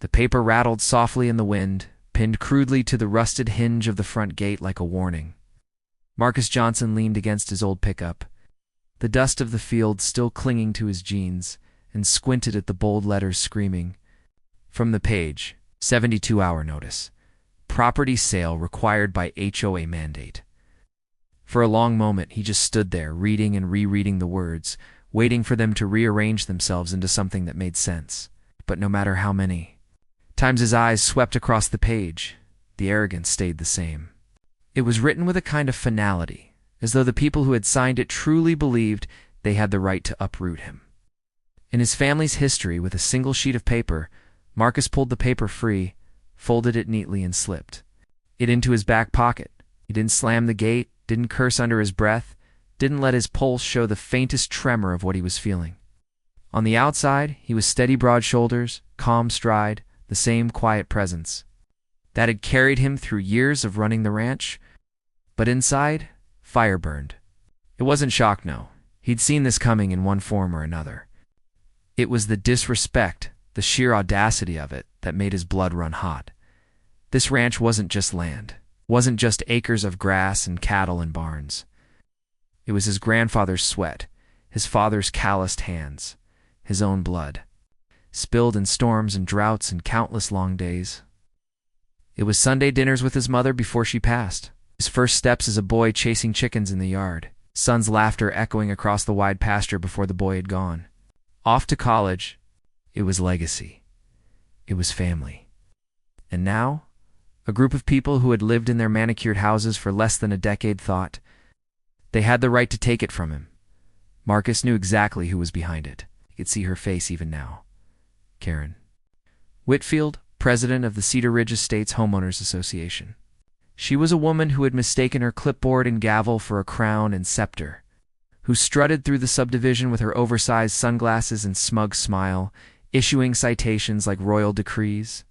The paper rattled softly in the wind, pinned crudely to the rusted hinge of the front gate like a warning. Marcus Johnson leaned against his old pickup, the dust of the field still clinging to his jeans, and squinted at the bold letters screaming. From the page, 72-hour notice. Property sale required by HOA mandate. For a long moment, he just stood there, reading and rereading the words, waiting for them to rearrange themselves into something that made sense. But no matter how many times his eyes swept across the page, the arrogance stayed the same. It was written with a kind of finality, as though the people who had signed it truly believed they had the right to uproot him. In his family's history, with a single sheet of paper, Marcus pulled the paper free, folded it neatly, and slipped it into his back pocket. He didn't slam the gate, didn't curse under his breath, didn't let his pulse show the faintest tremor of what he was feeling. On the outside, he was steady broad shoulders, calm stride, the same quiet presence that had carried him through years of running the ranch. But inside, fire burned. It wasn't shock, no. He'd seen this coming in one form or another. It was the disrespect, the sheer audacity of it, that made his blood run hot. This ranch wasn't just land, wasn't just acres of grass and cattle and barns. It was his grandfather's sweat, his father's calloused hands, his own blood, spilled in storms and droughts and countless long days. It was Sunday dinners with his mother before she passed, his first steps as a boy chasing chickens in the yard, son's laughter echoing across the wide pasture before the boy had gone. Off to college. It was legacy. It was family. And now, a group of people who had lived in their manicured houses for less than a decade thought they had the right to take it from him. Marcus knew exactly who was behind it. He could see her face even now. Karen Whitfield, president of the Cedar Ridge Estates Homeowners Association. She was a woman who had mistaken her clipboard and gavel for a crown and scepter, who strutted through the subdivision with her oversized sunglasses and smug smile, issuing citations like royal decrees.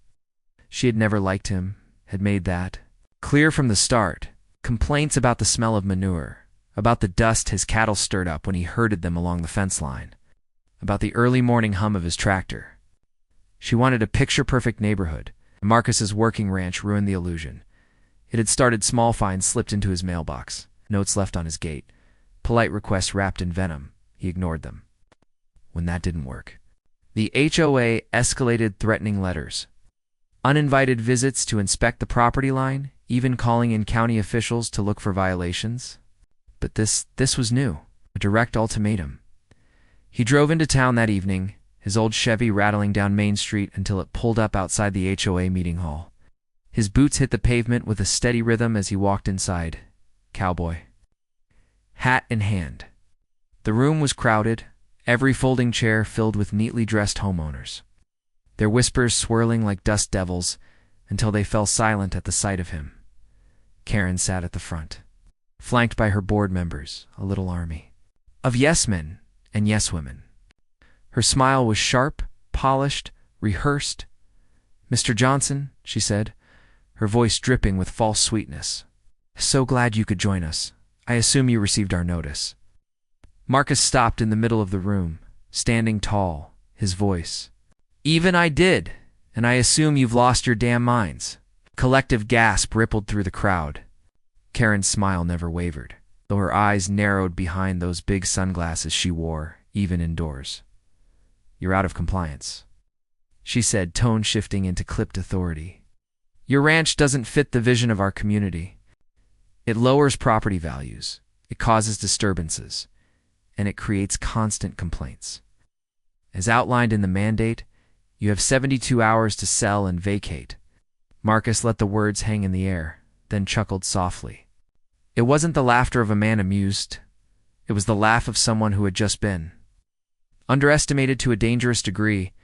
She had never liked him, had made that clear from the start. Complaints about the smell of manure, about the dust his cattle stirred up when he herded them along the fence line, about the early morning hum of his tractor. She wanted a picture-perfect neighborhood. Marcus's working ranch ruined the illusion. It had started small fines slipped into his mailbox, notes left on his gate, polite requests wrapped in venom. He ignored them. When that didn't work, the HOA escalated threatening letters, uninvited visits to inspect the property line, even calling in county officials to look for violations. But this was new, a direct ultimatum. He drove into town that evening, his old Chevy rattling down Main Street until it pulled up outside the HOA meeting hall. His boots hit the pavement with a steady rhythm as he walked inside, cowboy, hat in hand. The room was crowded, every folding chair filled with neatly dressed homeowners, their whispers swirling like dust devils until they fell silent at the sight of him. Karen sat at the front, flanked by her board members, a little army of yes-men and yes-women. Her smile was sharp, polished, rehearsed. "Mr. Johnson," she said, her voice dripping with false sweetness. "So glad you could join us. I assume you received our notice." Marcus stopped in the middle of the room, standing tall, his voice. "Even I did, and I assume you've lost your damn minds." Collective gasp rippled through the crowd. Karen's smile never wavered, though her eyes narrowed behind those big sunglasses she wore, even indoors. "You're out of compliance," she said, tone shifting into clipped authority. "Your ranch doesn't fit the vision of our community. It lowers property values, it causes disturbances, and it creates constant complaints. As outlined in the mandate, you have 72 hours to sell and vacate." Marcus let the words hang in the air, then chuckled softly. It wasn't the laughter of a man amused. It was the laugh of someone who had just been underestimated to a dangerous degree.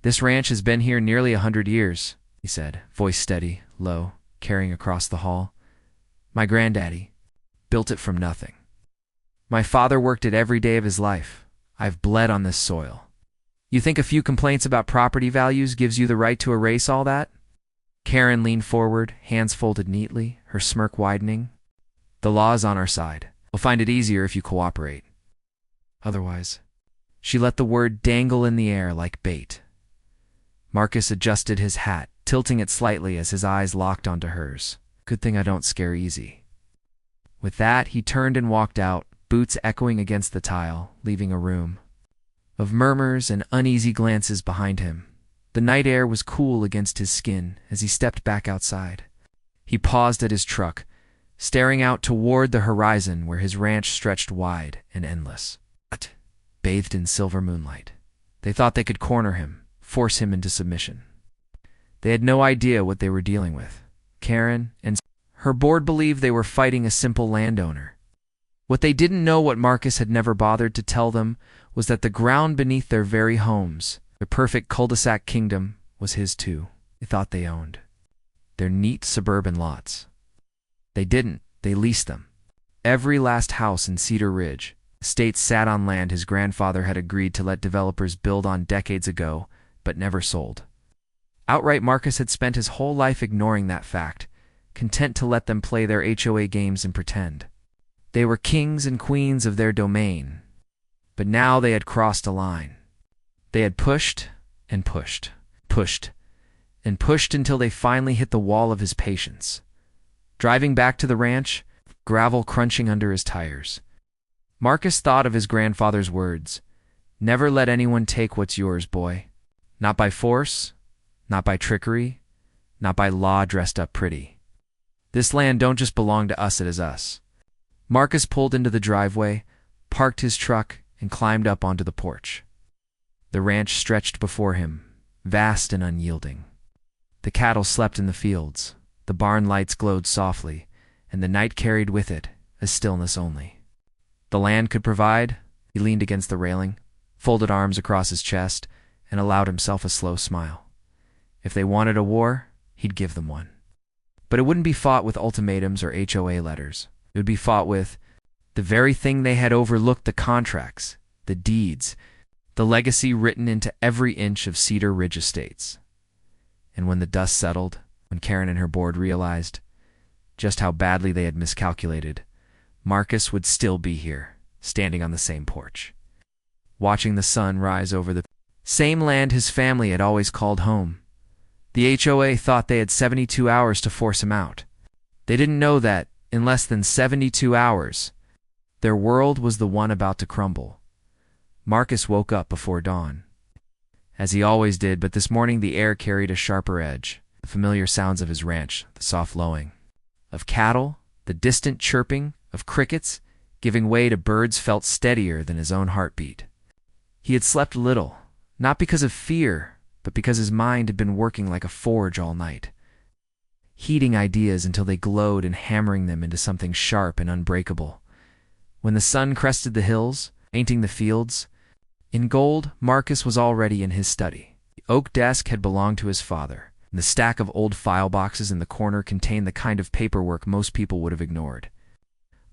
"This ranch has been here nearly 100 years, he said, voice steady, low, carrying across the hall. "My granddaddy built it from nothing. My father worked it every day of his life. I've bled on this soil. You think a few complaints about property values gives you the right to erase all that?" Karen leaned forward, hands folded neatly, her smirk widening. "The law is on our side. We'll find it easier if you cooperate. Otherwise..." She let the word dangle in the air like bait. Marcus adjusted his hat, tilting it slightly as his eyes locked onto hers. Good thing I don't scare easy. With that, he turned and walked out, boots echoing against the tile, leaving a room of murmurs and uneasy glances behind him. The night air was cool against his skin as he stepped back outside. He paused at his truck, staring out toward the horizon where his ranch stretched wide and endless, bathed in silver moonlight. They thought they could corner him, force him into submission. They had no idea what they were dealing with. Karen and her board believed they were fighting a simple landowner. What they didn't know, what Marcus had never bothered to tell them, was that the ground beneath their very homes, their perfect cul-de-sac kingdom, was his too. They thought they owned their neat suburban lots. They didn't. They leased them. Every last house in Cedar Ridge estate sat on land his grandfather had agreed to let developers build on decades ago, but never sold. Outright, Marcus had spent his whole life ignoring that fact, content to let them play their HOA games and pretend they were kings and queens of their domain. But now they had crossed a line. They had pushed and pushed, pushed and pushed until they finally hit the wall of his patience. Driving back to the ranch, gravel crunching under his tires, Marcus thought of his grandfather's words, "Never let anyone take what's yours, boy. Not by force, not by trickery, not by law dressed up pretty. This land don't just belong to us, it is us." Marcus pulled into the driveway, parked his truck, and climbed up onto the porch. The ranch stretched before him, vast and unyielding. The cattle slept in the fields, the barn lights glowed softly, and the night carried with it a stillness only. The land could provide. He leaned against the railing, folded arms across his chest, and allowed himself a slow smile. If they wanted a war, he'd give them one. But it wouldn't be fought with ultimatums or HOA letters. It would be fought with the very thing they had overlooked: the contracts, the deeds, the legacy written into every inch of Cedar Ridge estates. And when the dust settled, when Karen and her board realized just how badly they had miscalculated, Marcus would still be here, standing on the same porch, watching the sun rise over the same land his family had always called home. The HOA thought they had 72 hours to force him out. They didn't know that, in less than 72 hours, their world was the one about to crumble. Marcus woke up before dawn, as he always did, but this morning the air carried a sharper edge. The familiar sounds of his ranch, the soft lowing of cattle, the distant chirping of crickets, giving way to birds, felt steadier than his own heartbeat. He had slept little, not because of fear, but because his mind had been working like a forge all night, heating ideas until they glowed and hammering them into something sharp and unbreakable. When the sun crested the hills, painting the fields in gold, Marcus was already in his study. The oak desk had belonged to his father, and the stack of old file boxes in the corner contained the kind of paperwork most people would have ignored.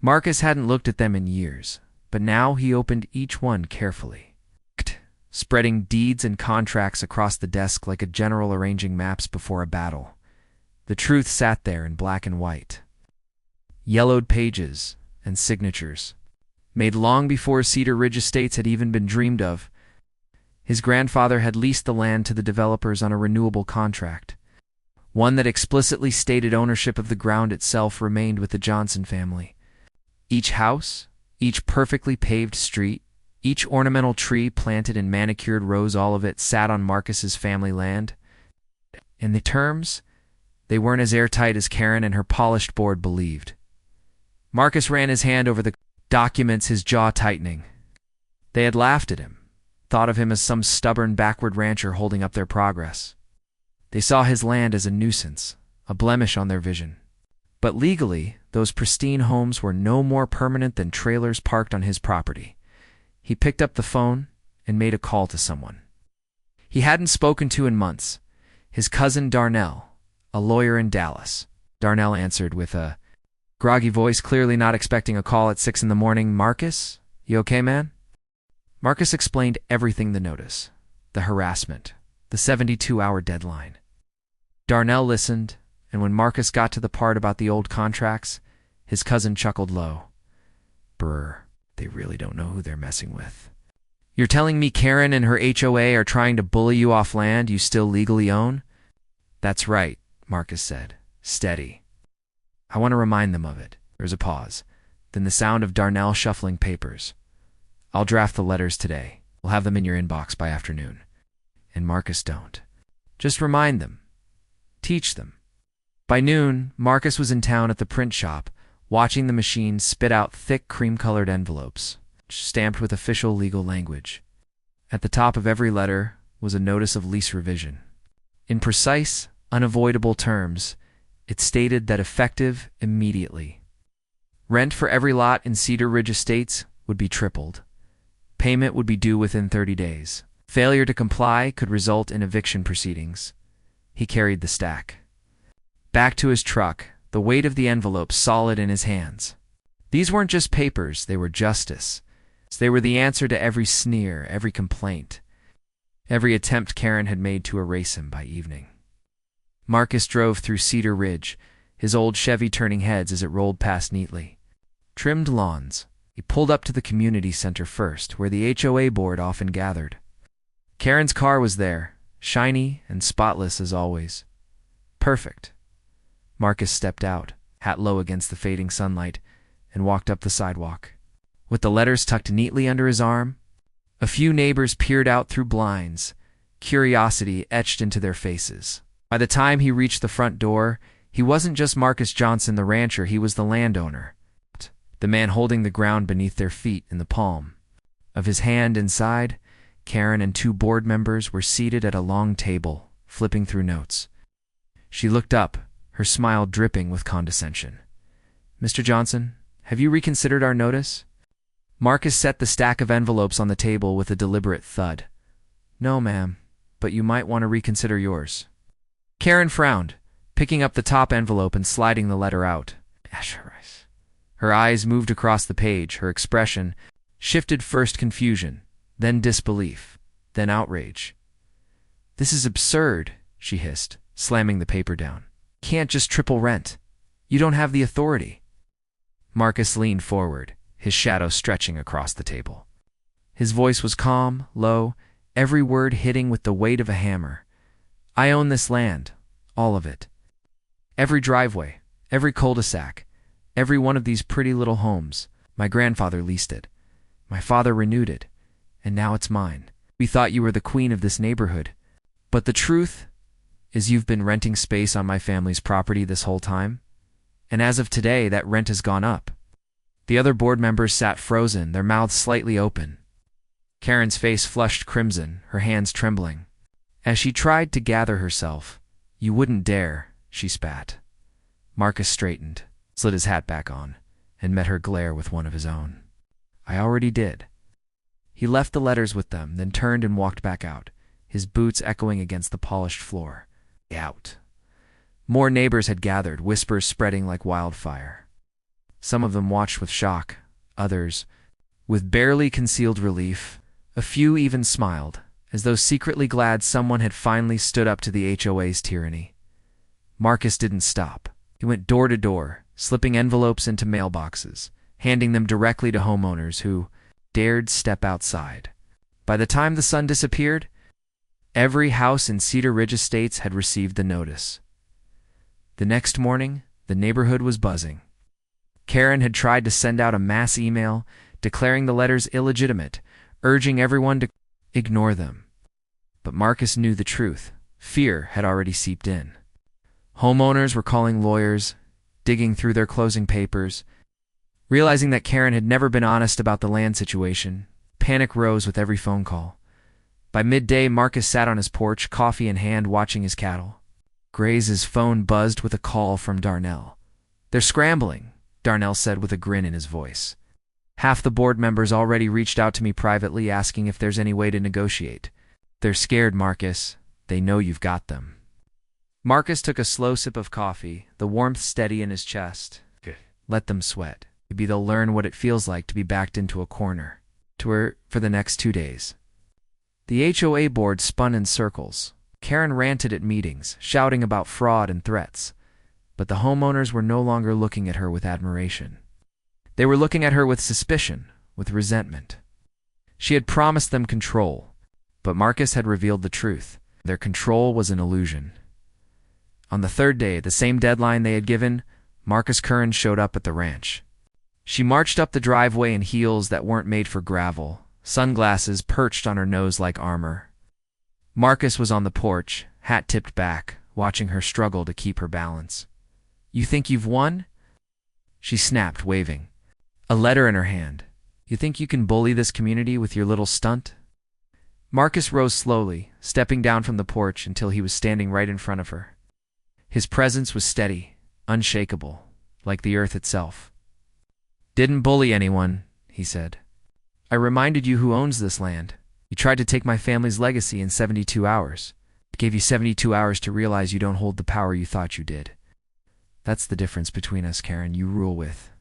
Marcus hadn't looked at them in years, but now he opened each one carefully, spreading deeds and contracts across the desk like a general arranging maps before a battle. The truth sat there in black and white, yellowed pages and signatures, made long before Cedar Ridge Estates had even been dreamed of. His grandfather had leased the land to the developers on a renewable contract, one that explicitly stated ownership of the ground itself remained with the Johnson family. Each house, each perfectly paved street, each ornamental tree planted in manicured rows, all of it sat on Marcus's family land. And the terms, they weren't as airtight as Karen and her polished board believed. Marcus ran his hand over the documents, his jaw tightening. They had laughed at him, thought of him as some stubborn backward rancher holding up their progress. They saw his land as a nuisance, a blemish on their vision. But legally, those pristine homes were no more permanent than trailers parked on his property. He picked up the phone and made a call to someone he hadn't spoken to in months, his cousin Darnell, a lawyer in Dallas. Darnell answered with a groggy voice, clearly not expecting a call at 6 a.m. "Marcus, you okay, man?" Marcus explained everything: the notice, the harassment, the 72-hour deadline. Darnell listened, and when Marcus got to the part about the old contracts, his cousin chuckled low. "Brr, they really don't know who they're messing with. You're telling me Karen and her HOA are trying to bully you off land you still legally own? That's right, Marcus said. Steady. I want to remind them of it. There's a pause. Then the sound of Darnell shuffling papers. I'll draft the letters today. We'll have them in your inbox by afternoon. And Marcus, don't. Just remind them. Teach them. By noon, Marcus was in town at the print shop, watching the machine spit out thick cream-colored envelopes, stamped with official legal language. At the top of every letter was a notice of lease revision. In precise, unavoidable terms, it stated that effective immediately. Rent for every lot in Cedar Ridge Estates would be tripled. Payment would be due within 30 days. Failure to comply could result in eviction proceedings. He carried the stack back to his truck, the weight of the envelope solid in his hands. These weren't just papers, they were justice. They were the answer to every sneer, every complaint, every attempt Karen had made to erase him by evening. Marcus drove through Cedar Ridge, his old Chevy turning heads as it rolled past neatly trimmed lawns. He pulled up to the community center first, where the HOA board often gathered. Karen's car was there, shiny and spotless as always. Perfect. Marcus stepped out, hat low against the fading sunlight, and walked up the sidewalk. With the letters tucked neatly under his arm, a few neighbors peered out through blinds, curiosity etched into their faces. By the time he reached the front door, he wasn't just Marcus Johnson the rancher, he was the landowner, the man holding the ground beneath their feet in the palm of his hand. Inside, Karen and 2 board members were seated at a long table, flipping through notes. She looked up, her smile dripping with condescension. "Mr. Johnson, have you reconsidered our notice?" Marcus set the stack of envelopes on the table with a deliberate thud. "No, ma'am, but you might want to reconsider yours." Karen frowned, picking up the top envelope and sliding the letter out. Her eyes moved across the page, her expression shifted, first confusion, then disbelief, then outrage. "This is absurd," she hissed, slamming the paper down. "Can't just triple rent. You don't have the authority." Marcus leaned forward, his shadow stretching across the table. His voice was calm, low, every word hitting with the weight of a hammer. "I own this land, all of it. Every driveway, every cul-de-sac, every one of these pretty little homes. My grandfather leased it. My father renewed it, and now it's mine. We thought you were the queen of this neighborhood. But the truth is you've been renting space on my family's property this whole time, and as of today, that rent has gone up." The other board members sat frozen, their mouths slightly open. Karen's face flushed crimson, her hands trembling. As she tried to gather herself, "You wouldn't dare," she spat. Marcus straightened, slid his hat back on, and met her glare with one of his own. "I already did." He left the letters with them, then turned and walked back out, his boots echoing against the polished floor. Out. More neighbors had gathered, whispers spreading like wildfire. Some of them watched with shock, others with barely concealed relief. A few even smiled, as though secretly glad someone had finally stood up to the HOA's tyranny. Marcus didn't stop. He went door to door, slipping envelopes into mailboxes, handing them directly to homeowners who dared step outside. By the time the sun disappeared, every house in Cedar Ridge Estates had received the notice. The next morning, the neighborhood was buzzing. Karen had tried to send out a mass email declaring the letters illegitimate, urging everyone to ignore them. But Marcus knew the truth. Fear had already seeped in. Homeowners were calling lawyers, digging through their closing papers. Realizing that Karen had never been honest about the land situation, panic rose with every phone call. By midday, Marcus sat on his porch, coffee in hand, watching his cattle. Gray's phone buzzed with a call from Darnell. "They're scrambling," Darnell said with a grin in his voice. "Half the board members already reached out to me privately asking if there's any way to negotiate. They're scared, Marcus. They know you've got them." Marcus took a slow sip of coffee, the warmth steady in his chest. Let them sweat. Maybe they'll learn what it feels like to be backed into a corner. For the next 2 days. The HOA board spun in circles. Karen ranted at meetings, shouting about fraud and threats. But the homeowners were no longer looking at her with admiration. They were looking at her with suspicion, with resentment. She had promised them control, but Marcus had revealed the truth. Their control was an illusion. On the third day, the same deadline they had given, Marcus Karen showed up at the ranch. She marched up the driveway in heels that weren't made for gravel, sunglasses perched on her nose like armor. Marcus was on the porch, hat tipped back, watching her struggle to keep her balance. "You think you've won?" She snapped, waving a letter in her hand. "You think you can bully this community with your little stunt?" Marcus rose slowly, stepping down from the porch until he was standing right in front of her. His presence was steady, unshakable, like the earth itself. "Didn't bully anyone," he said. "I reminded you who owns this land. You tried to take my family's legacy in 72 hours. It gave you 72 hours to realize you don't hold the power you thought you did. That's the difference between us, Karen. You rule with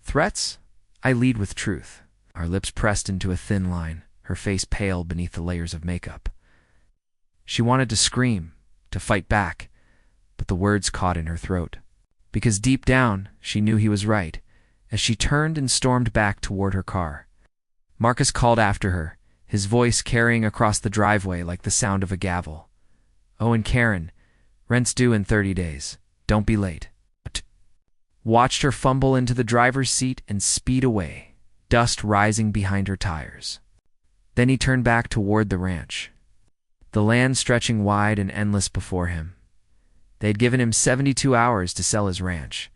threats. I lead with truth." Our lips pressed into a thin line, her face pale beneath the layers of makeup. She wanted to scream, to fight back, but the words caught in her throat. Because deep down, she knew he was right, as she turned and stormed back toward her car. Marcus called after her, his voice carrying across the driveway like the sound of a gavel. "Oh, and Karen, rent's due in 30 days. Don't be late." Watched her fumble into the driver's seat and speed away, dust rising behind her tires. Then he turned back toward the ranch, the land stretching wide and endless before him. They had given him 72 hours to sell his ranch.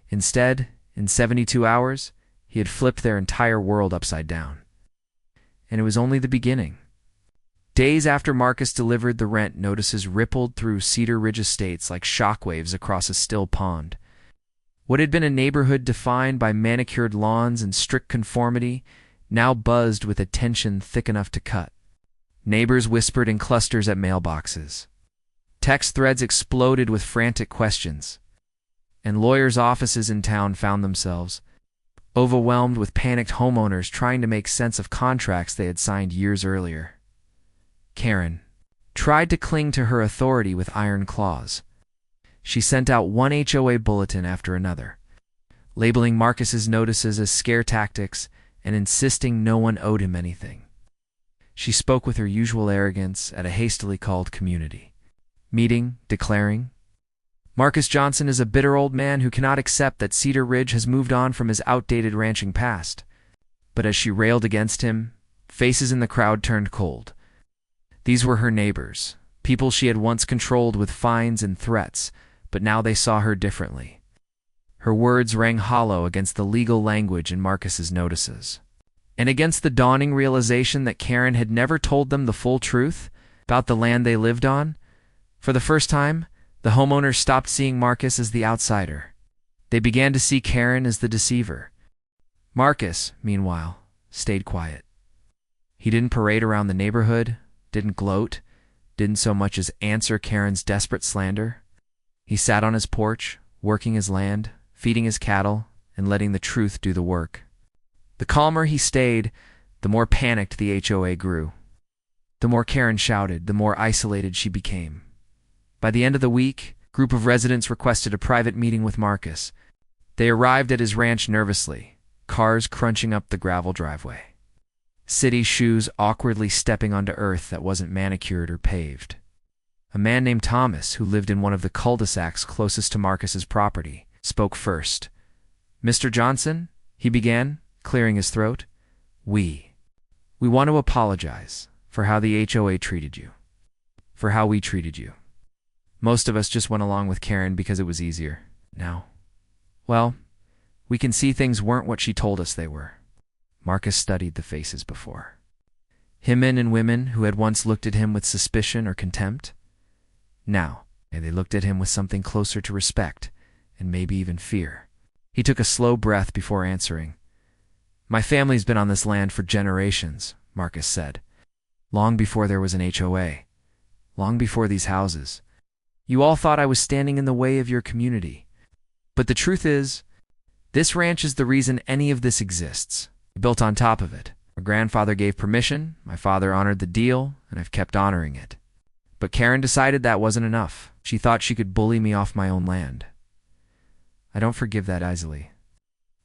Instead, in 72 hours, he had flipped their entire world upside down. And it was only the beginning. Days after Marcus delivered the rent, notices rippled through Cedar Ridge estates like shockwaves across a still pond. What had been a neighborhood defined by manicured lawns and strict conformity now buzzed with a tension thick enough to cut. Neighbors whispered in clusters at mailboxes. Text threads exploded with frantic questions. And lawyers' offices in town found themselves overwhelmed with panicked homeowners trying to make sense of contracts they had signed years earlier. Karen tried to cling to her authority with iron claws. She sent out one HOA bulletin after another, labeling Marcus's notices as scare tactics and insisting no one owed him anything. She spoke with her usual arrogance at a hastily called community meeting, declaring, "Marcus Johnson is a bitter old man who cannot accept that Cedar Ridge has moved on from his outdated ranching past." But as she railed against him, faces in the crowd turned cold. These were her neighbors, people she had once controlled with fines and threats, but now they saw her differently. Her words rang hollow against the legal language in Marcus's notices, and against the dawning realization that Karen had never told them the full truth about the land they lived on. For the first time, the homeowners stopped seeing Marcus as the outsider. They began to see Karen as the deceiver. Marcus, meanwhile, stayed quiet. He didn't parade around the neighborhood, didn't gloat, didn't so much as answer Karen's desperate slander. He sat on his porch, working his land, feeding his cattle, and letting the truth do the work. The calmer he stayed, the more panicked the HOA grew. The more Karen shouted, the more isolated she became. By the end of the week, a group of residents requested a private meeting with Marcus. They arrived at his ranch nervously, cars crunching up the gravel driveway. City shoes awkwardly stepping onto earth that wasn't manicured or paved. A man named Thomas, who lived in one of the cul-de-sacs closest to Marcus's property, spoke first. "Mr. Johnson," he began, clearing his throat, We want to apologize for how the HOA treated you, for how we treated you. Most of us just went along with Karen because it was easier. Now, well, we can see things weren't what she told us they were." Marcus studied the faces before. Men and women who had once looked at him with suspicion or contempt. Now, they looked at him with something closer to respect, and maybe even fear. He took a slow breath before answering. "My family's been on this land for generations," Marcus said. "Long before there was an HOA. Long before these houses. You all thought I was standing in the way of your community. But the truth is, this ranch is the reason any of this exists. I built on top of it. My grandfather gave permission, my father honored the deal, and I've kept honoring it. But Karen decided that wasn't enough. She thought she could bully me off my own land. I don't forgive that easily."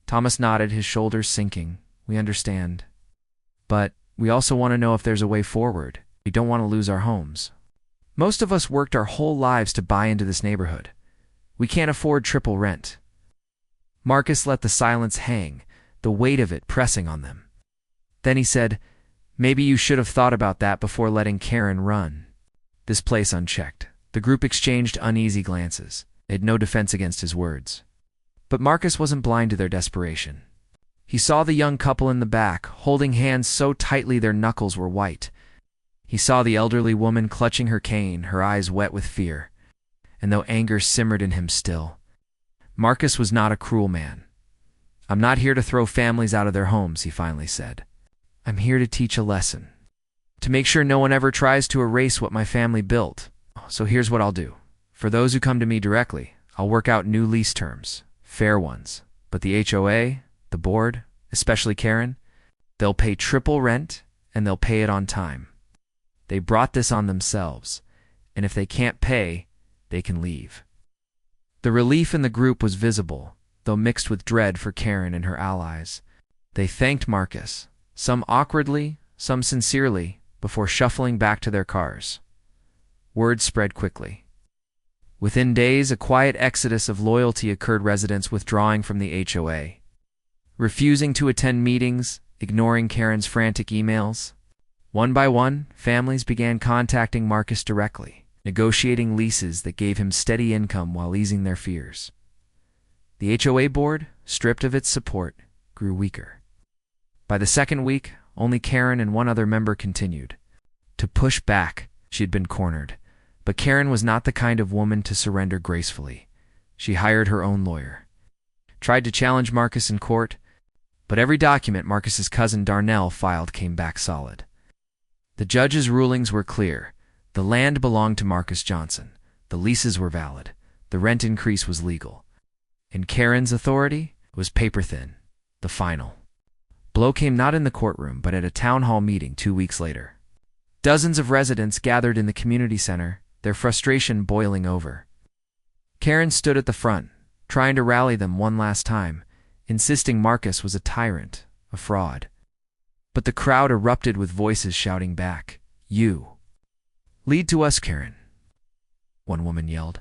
Thomas nodded, his shoulders sinking. "We understand. But We also want to know if there's a way forward. We don't want to lose our homes. Most of us worked our whole lives to buy into this neighborhood. We can't afford triple rent." Marcus let the silence hang, the weight of it pressing on them. Then he said, "Maybe you should have thought about that before letting Karen run this place unchecked." The group exchanged uneasy glances. They had no defense against his words. But Marcus wasn't blind to their desperation. He saw the young couple in the back, holding hands so tightly their knuckles were white. He saw the elderly woman clutching her cane, her eyes wet with fear. And though anger simmered in him still, Marcus was not a cruel man. "I'm not here to throw families out of their homes," he finally said. "I'm here to teach a lesson. To make sure no one ever tries to erase what my family built. So here's what I'll do. For those who come to me directly, I'll work out new lease terms, fair ones. But the HOA, the board, especially Karen, they'll pay triple rent and they'll pay it on time. They brought this on themselves, and if they can't pay, they can leave." The relief in the group was visible, though mixed with dread for Karen and her allies. They thanked Marcus, some awkwardly, some sincerely, before shuffling back to their cars. Word spread quickly. Within days, a quiet exodus of loyalty occurred, residents withdrawing from the HOA, refusing to attend meetings, ignoring Karen's frantic emails. One by one, families began contacting Marcus directly, negotiating leases that gave him steady income while easing their fears. The HOA board, stripped of its support, grew weaker. By the second week, only Karen and one other member continued to push back. She had been cornered. But Karen was not the kind of woman to surrender gracefully. She hired her own lawyer, tried to challenge Marcus in court, but every document Marcus's cousin Darnell filed came back solid. The judge's rulings were clear. The land belonged to Marcus Johnson. The leases were valid. The rent increase was legal. And Karen's authority was paper-thin, the final blow came not in the courtroom, but at a town hall meeting 2 weeks later. Dozens of residents gathered in the community center, their frustration boiling over. Karen stood at the front, trying to rally them one last time, insisting Marcus was a tyrant, a fraud. But the crowd erupted with voices shouting back, "You lead to us, Karen." One woman yelled.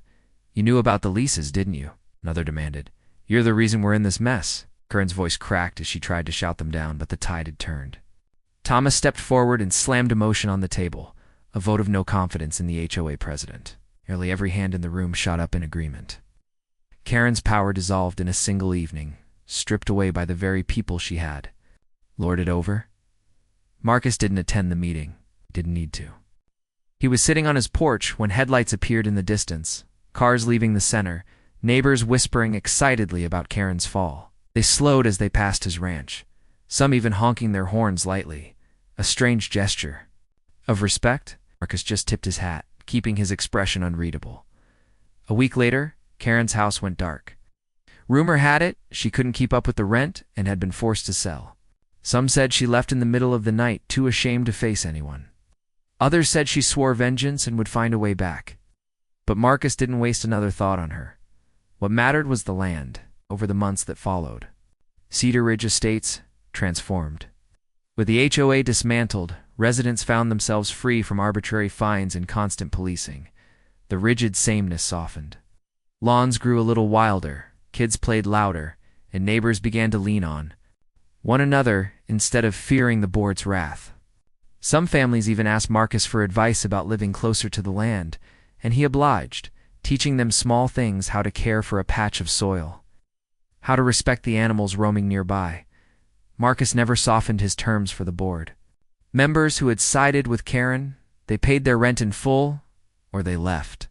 "You knew about the leases, didn't you?" Another demanded. "You're the reason we're in this mess." Karen's voice cracked as she tried to shout them down, but the tide had turned. Thomas stepped forward and slammed a motion on the table, a vote of no confidence in the HOA president. Nearly every hand in the room shot up in agreement. Karen's power dissolved in a single evening, stripped away by the very people she had lorded over. Marcus didn't attend the meeting. He didn't need to. He was sitting on his porch when headlights appeared in the distance, cars leaving the center, neighbors whispering excitedly about Karen's fall. They slowed as they passed his ranch, some even honking their horns lightly, a strange gesture of respect. Marcus just tipped his hat, keeping his expression unreadable. A week later, Karen's house went dark. Rumor had it she couldn't keep up with the rent and had been forced to sell. Some said she left in the middle of the night, too ashamed to face anyone. Others said she swore vengeance and would find a way back. But Marcus didn't waste another thought on her. What mattered was the land. Over the months that followed, Cedar Ridge Estates transformed. With the HOA dismantled, residents found themselves free from arbitrary fines and constant policing. The rigid sameness softened. Lawns grew a little wilder, kids played louder, and neighbors began to lean on one another instead of fearing the board's wrath. Some families even asked Marcus for advice about living closer to the land, and he obliged, teaching them small things: how to care for a patch of soil, how to respect the animals roaming nearby. Marcus never softened his terms for the board. Members who had sided with Karen, they paid their rent in full, or they left.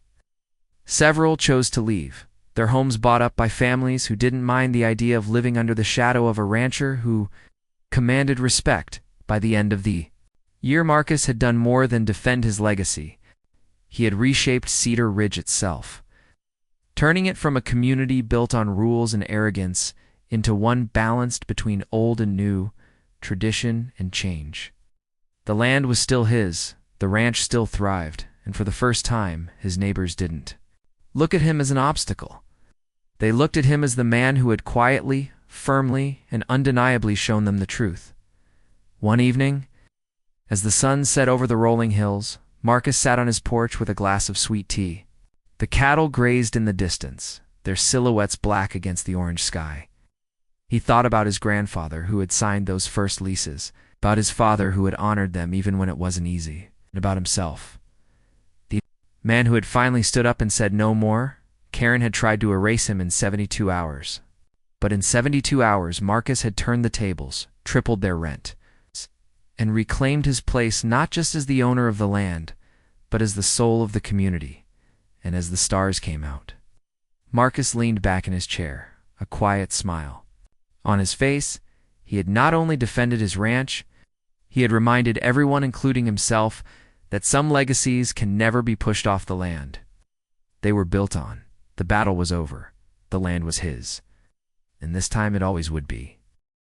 Several chose to leave, their homes bought up by families who didn't mind the idea of living under the shadow of a rancher who commanded respect. By the end of the year, Marcus had done more than defend his legacy. He had reshaped Cedar Ridge itself, turning it from a community built on rules and arrogance into one balanced between old and new, tradition and change. The land was still his, the ranch still thrived, and for the first time, his neighbors didn't look at him as an obstacle. They looked at him as the man who had quietly, firmly, and undeniably shown them the truth. One evening, As the sun set over the rolling hills, Marcus sat on his porch with a glass of sweet tea. The cattle grazed in the distance, their silhouettes black against the orange sky. He thought about his grandfather who had signed those first leases, about his father who had honored them even when it wasn't easy, and about himself. The man who had finally stood up and said no more. Karen had tried to erase him in 72 hours. But in 72 hours, Marcus had turned the tables, tripled their rent, and reclaimed his place not just as the owner of the land, but as the soul of the community. And as the stars came out, Marcus leaned back in his chair, a quiet smile on his face. He had not only defended his ranch, he had reminded everyone, including himself, that some legacies can never be pushed off the land they were built on. The battle was over. The land was his. And this time it always would be.